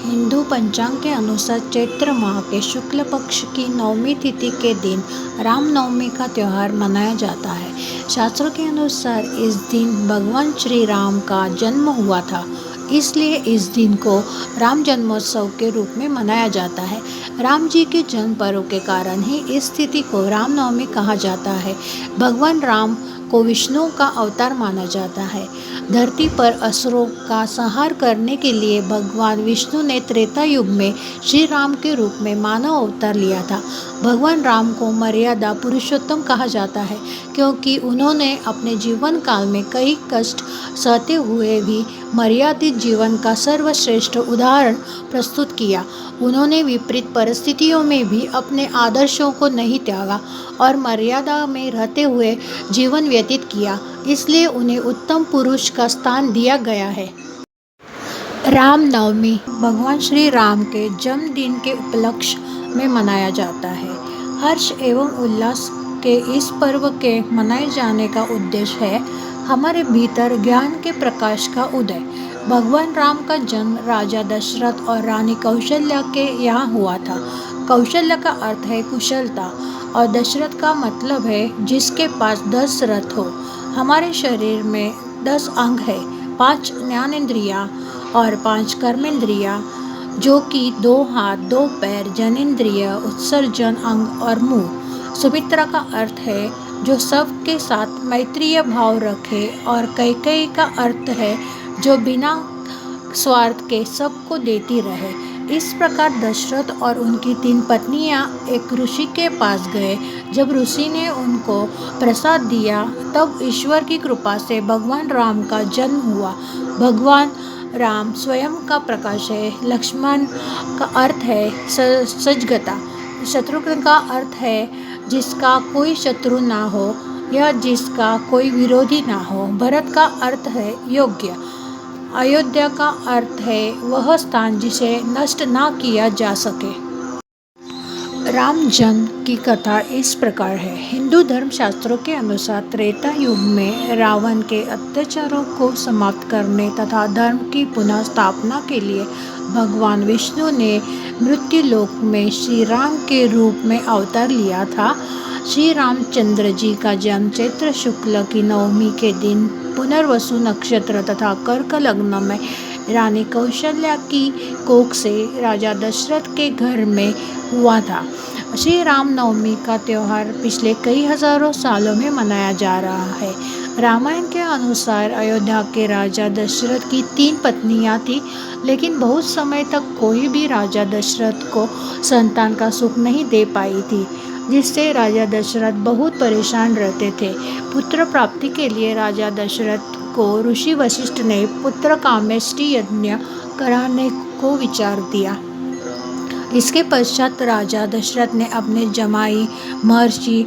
हिंदू पंचांग के अनुसार चैत्र माह के शुक्ल पक्ष की नवमी तिथि के दिन रामनवमी का त्यौहार मनाया जाता है। शास्त्रों के अनुसार इस दिन भगवान श्री राम का जन्म हुआ था, इसलिए इस दिन को राम जन्मोत्सव के रूप में मनाया जाता है। राम जी के जन्म पर्व के कारण ही इस तिथि को रामनवमी कहा जाता है। भगवान राम को विष्णु का अवतार माना जाता है। धरती पर असुरों का संहार करने के लिए भगवान विष्णु ने त्रेता युग में श्री राम के रूप में मानव अवतार लिया था। भगवान राम को मर्यादा पुरुषोत्तम कहा जाता है, क्योंकि उन्होंने अपने जीवन काल में कई कष्ट सहते हुए भी मर्यादित जीवन का सर्वश्रेष्ठ उदाहरण प्रस्तुत किया। उन्होंने विपरीत परिस्थितियों में भी अपने आदर्शों को नहीं त्यागा और मर्यादा में रहते हुए जीवन व्यतीत किया, इसलिए उन्हें उत्तम पुरुष का स्थान दिया गया है। रामनवमी भगवान श्री राम के जन्मदिन के उपलक्ष्य में मनाया जाता है। हर्ष एवं उल्लास के इस पर्व के मनाए जाने का उद्देश्य है हमारे भीतर ज्ञान के प्रकाश का उदय। भगवान राम का जन्म राजा दशरथ और रानी कौशल्या के यहाँ हुआ था। कौशल्या का अर्थ है कुशलता और दशरथ का मतलब है जिसके पास 10 रथ हो। हमारे शरीर में 10 अंग है, 5 ज्ञानेंद्रियाँ और 5 कर्मेंद्रियाँ, जो कि 2 हाथ 2 पैर, जनेंद्रिय, उत्सर्जन अंग और मुंह। सुमित्रा का अर्थ है जो सबके साथ मैत्रीय भाव रखे और कैकेयी का अर्थ है जो बिना स्वार्थ के सबको देती रहे। इस प्रकार दशरथ और उनकी 3 पत्नियां एक ऋषि के पास गए। जब ऋषि ने उनको प्रसाद दिया तब ईश्वर की कृपा से भगवान राम का जन्म हुआ। भगवान राम स्वयं का प्रकाश है। लक्ष्मण का अर्थ है सजगता। शत्रुघ्न का अर्थ है जिसका कोई शत्रु ना हो या जिसका कोई विरोधी ना हो। भरत का अर्थ है योग्य। अयोध्या का अर्थ है वह स्थान जिसे नष्ट ना किया जा सके। राम जन्म की कथा इस प्रकार है। हिंदू धर्म शास्त्रों के अनुसार त्रेता युग में रावण के अत्याचारों को समाप्त करने तथा धर्म की पुनः स्थापना के लिए भगवान विष्णु ने मृत्युलोक में श्री राम के रूप में अवतार लिया था। श्री रामचंद्र जी का जन्म चैत्र शुक्ल की नवमी के दिन पुनर्वसु नक्षत्र तथा कर्क लग्न में रानी कौशल्या की कोख से राजा दशरथ के घर में हुआ था। श्री राम नवमी का त्यौहार पिछले कई हजारों सालों में मनाया जा रहा है। रामायण के अनुसार अयोध्या के राजा दशरथ की 3 पत्नियां थीं, लेकिन बहुत समय तक कोई भी राजा दशरथ को संतान का सुख नहीं दे पाई थी, जिससे राजा दशरथ बहुत परेशान रहते थे। पुत्र प्राप्ति के लिए राजा दशरथ को ऋषि वशिष्ठ ने पुत्र कामेष्टि यज्ञ कराने को विचार दिया। इसके पश्चात राजा दशरथ ने अपने जमाई महर्षि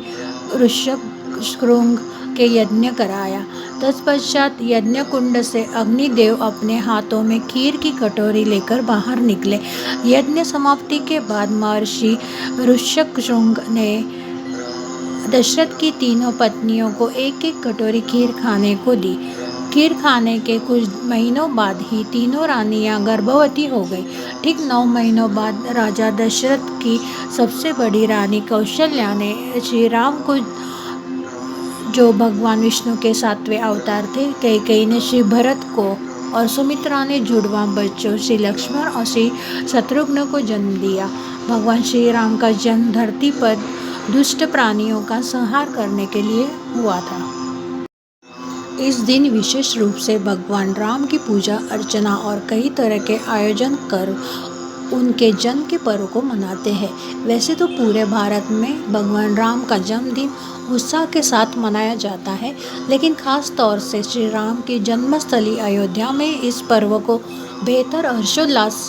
ऋष्यशृंग के यज्ञ कराया। तत्पश्चात यज्ञ कुंड से अग्निदेव अपने हाथों में खीर की कटोरी लेकर बाहर निकले। यज्ञ समाप्ति के बाद महर्षि ऋष्यशृंग ने दशरथ की तीनों पत्नियों को एक एक कटोरी खीर खाने को दी। खीर खाने के कुछ महीनों बाद ही तीनों रानियां गर्भवती हो गई। ठीक 9 महीनों बाद राजा दशरथ की सबसे बड़ी रानी कौशल्या ने श्री राम को, जो भगवान विष्णु के 7वें अवतार थे, कैकेयी ने श्री भरत को और सुमित्रा ने जुड़वा बच्चों श्री लक्ष्मण और श्री शत्रुघ्न को जन्म दिया। भगवान श्री राम का जन्म धरती पर दुष्ट प्राणियों का संहार करने के लिए हुआ था। इस दिन विशेष रूप से भगवान राम की पूजा अर्चना और कई तरह के आयोजन कर उनके जन्म के पर्व को मनाते हैं। वैसे तो पूरे भारत में भगवान राम का जन्मदिन उत्साह के साथ मनाया जाता है, लेकिन खास तौर से श्री राम की जन्मस्थली अयोध्या में इस पर्व को बेहतर हर्षोल्लास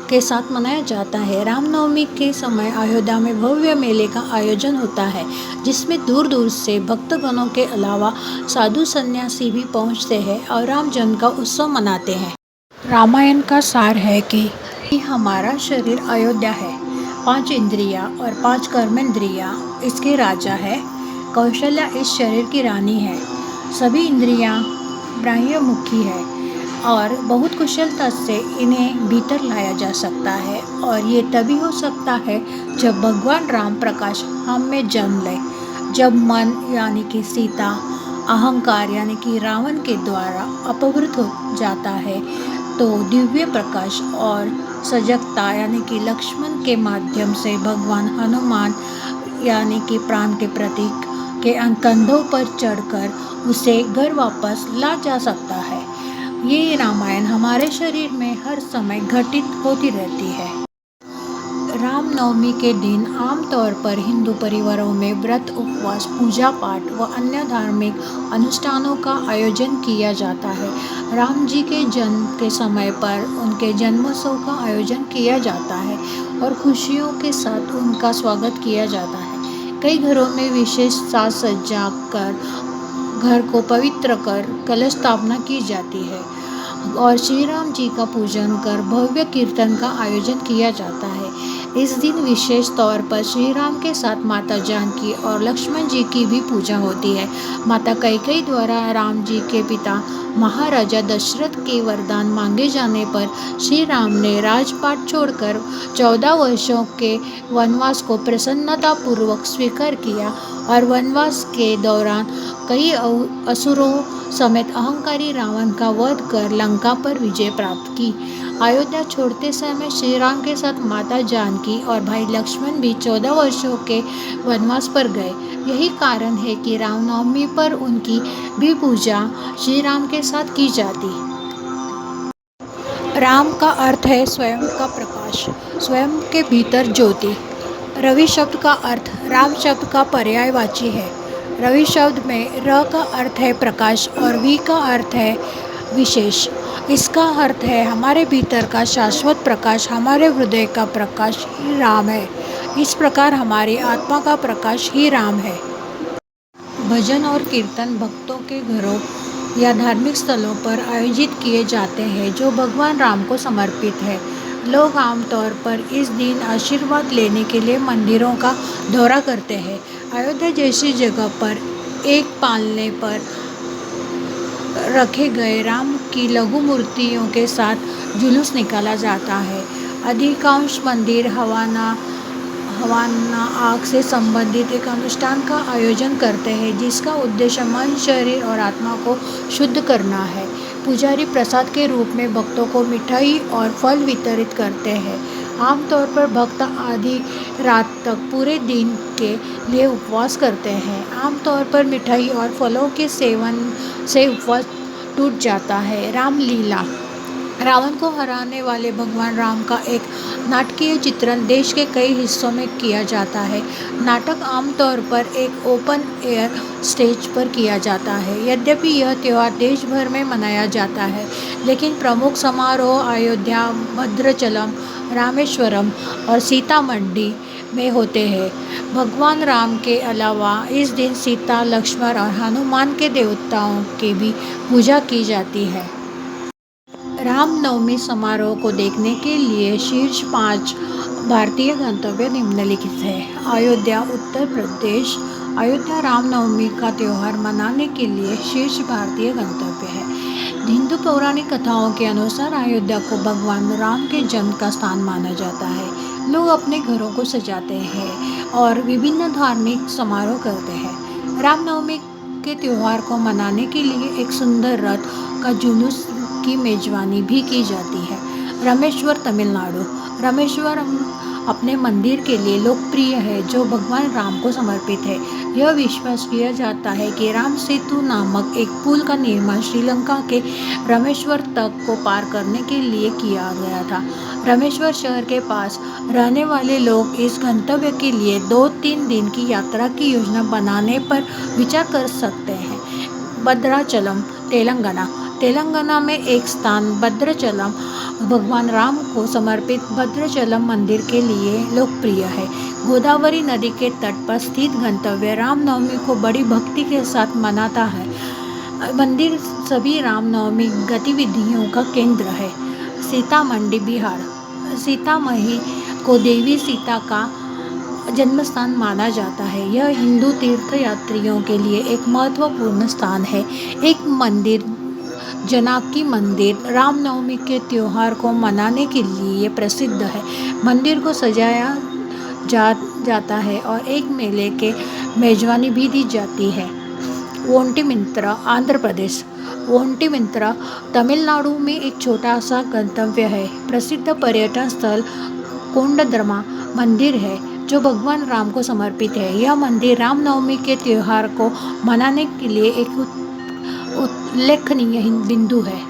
के साथ मनाया जाता है। रामनवमी के समय अयोध्या में भव्य मेले का आयोजन होता है, जिसमें दूर दूर से भक्तगणों के अलावा साधु सन्यासी भी पहुंचते हैं और राम जन्म का उत्सव मनाते हैं। रामायण का सार है कि हमारा शरीर अयोध्या है। 5 इंद्रियां और 5 कर्मेंद्रियां इसके राजा है। कौशल्या इस शरीर की रानी है। सभी इंद्रियां बाह्यमुखी है और बहुत कुशलता से इन्हें भीतर लाया जा सकता है। और ये तभी हो सकता है जब भगवान राम प्रकाश हम में जन्म ले। जब मन यानी कि सीता, अहंकार यानी कि रावण के द्वारा अपहृत हो जाता है, तो दिव्य प्रकाश और सजगता यानी कि लक्ष्मण के माध्यम से भगवान हनुमान यानी कि प्राण के प्रतीक के कंधों पर चढ़कर उसे घर वापस ला जा सकता है। ये रामायण हमारे शरीर में हर समय घटित होती रहती है। रामनवमी के दिन आमतौर पर हिंदू परिवारों में व्रत, उपवास, पूजा पाठ व अन्य धार्मिक अनुष्ठानों का आयोजन किया जाता है। राम जी के जन्म के समय पर उनके जन्मोत्सव का आयोजन किया जाता है और खुशियों के साथ उनका स्वागत किया जाता है। कई घरों में विशेष साज सज्जा कर घर को पवित्र कर कलश स्थापना की जाती है और श्री राम जी का पूजन कर भव्य कीर्तन का आयोजन किया जाता है। इस दिन विशेष तौर पर श्री राम के साथ माता जानकी और लक्ष्मण जी की भी पूजा होती है। माता कैकेयी द्वारा राम जी के पिता महाराजा दशरथ के वरदान मांगे जाने पर श्री राम ने राजपाट छोड़कर 14 वर्षों के वनवास को प्रसन्नतापूर्वक स्वीकार किया और वनवास के दौरान कई असुरों समेत अहंकारी रावण का वध कर लंका पर विजय प्राप्त की। अयोध्या छोड़ते समय श्री राम के साथ माता जानकी और भाई लक्ष्मण भी 14 वर्षों के वनवास पर गए। यही कारण है कि रामनवमी पर उनकी भी पूजा श्री राम के साथ की जाती। राम का अर्थ है स्वयं का प्रकाश, स्वयं के भीतर ज्योति। रवि शब्द का अर्थ राम शब्द का पर्यायवाची है। रवि शब्द में र का अर्थ है प्रकाश और वी का अर्थ है विशेष। इसका अर्थ है हमारे भीतर का शाश्वत प्रकाश, हमारे हृदय का प्रकाश ही राम है। इस प्रकार हमारी आत्मा का प्रकाश ही राम है। भजन और कीर्तन भक्तों के घरों या धार्मिक स्थलों पर आयोजित किए जाते हैं जो भगवान राम को समर्पित है। लोग आमतौर पर इस दिन आशीर्वाद लेने के लिए मंदिरों का दौरा करते हैं। अयोध्या जैसी जगह पर एक पालने पर रखे गए राम की लघु मूर्तियों के साथ जुलूस निकाला जाता है। अधिकांश मंदिर हवाना आग से संबंधित एक अनुष्ठान का आयोजन करते हैं जिसका उद्देश्य मन, शरीर और आत्मा को शुद्ध करना है। पुजारी प्रसाद के रूप में भक्तों को मिठाई और फल वितरित करते हैं। आमतौर पर भक्त आधी रात तक पूरे दिन के लिए उपवास करते हैं। आमतौर पर मिठाई और फलों के सेवन से उपवास टूट जाता है। रामलीला रावण को हराने वाले भगवान राम का एक नाटकीय चित्रण देश के कई हिस्सों में किया जाता है। नाटक आमतौर पर एक ओपन एयर स्टेज पर किया जाता है। यद्यपि यह त्यौहार देश भर में मनाया जाता है, लेकिन प्रमुख समारोह अयोध्या, भद्राचलम, रामेश्वरम और सीतामढ़ी में होते हैं। भगवान राम के अलावा इस दिन सीता, लक्ष्मण और हनुमान के देवताओं की भी पूजा की जाती है। रामनवमी समारोह को देखने के लिए शीर्ष 5 भारतीय गंतव्य निम्नलिखित हैं। अयोध्या, उत्तर प्रदेश। अयोध्या रामनवमी का त्यौहार मनाने के लिए शीर्ष भारतीय गंतव्य है। हिंदू पौराणिक कथाओं के अनुसार अयोध्या को भगवान राम के जन्म का स्थान माना जाता है। लोग अपने घरों को सजाते हैं और विभिन्न धार्मिक समारोह करते हैं। रामनवमी के त्यौहार को मनाने के लिए एक सुंदर रथ का जुलूस की मेजबानी भी की जाती है। रामेश्वर, तमिलनाडु। रामेश्वरम अपने मंदिर के लिए लोकप्रिय है जो भगवान राम को समर्पित है। यह विश्वास किया जाता है कि राम सेतु नामक एक पुल का निर्माण श्रीलंका के रामेश्वर तक को पार करने के लिए किया गया था। रामेश्वर शहर के पास रहने वाले लोग इस गंतव्य के लिए 2-3 दिन की यात्रा की योजना बनाने पर विचार कर सकते हैं। भद्राचलम, तेलंगाना। तेलंगाना में एक स्थान भद्राचलम भगवान राम को समर्पित भद्राचलम मंदिर के लिए लोकप्रिय है। गोदावरी नदी के तट पर स्थित गंतव्य रामनवमी को बड़ी भक्ति के साथ मनाता है। मंदिर सभी रामनवमी गतिविधियों का केंद्र है। सीतामढ़ी, बिहार। सीतामढ़ी को देवी सीता का जन्मस्थान माना जाता है। यह हिंदू तीर्थयात्रियों के लिए एक महत्वपूर्ण स्थान है। एक मंदिर जानकी मंदिर रामनवमी के त्यौहार को मनाने के लिए प्रसिद्ध है। मंदिर को सजाया जाता है और एक मेले के मेजबानी भी दी जाती है। ओंटिमित्रा आंध्र प्रदेश। ओंटिमित्रा तमिलनाडु में एक छोटा सा गंतव्य है। प्रसिद्ध पर्यटन स्थल कोंडद्रमा मंदिर है जो भगवान राम को समर्पित है। यह मंदिर रामनवमी के त्यौहार को मनाने के लिए एक उल्लेखनीय बिंदु है।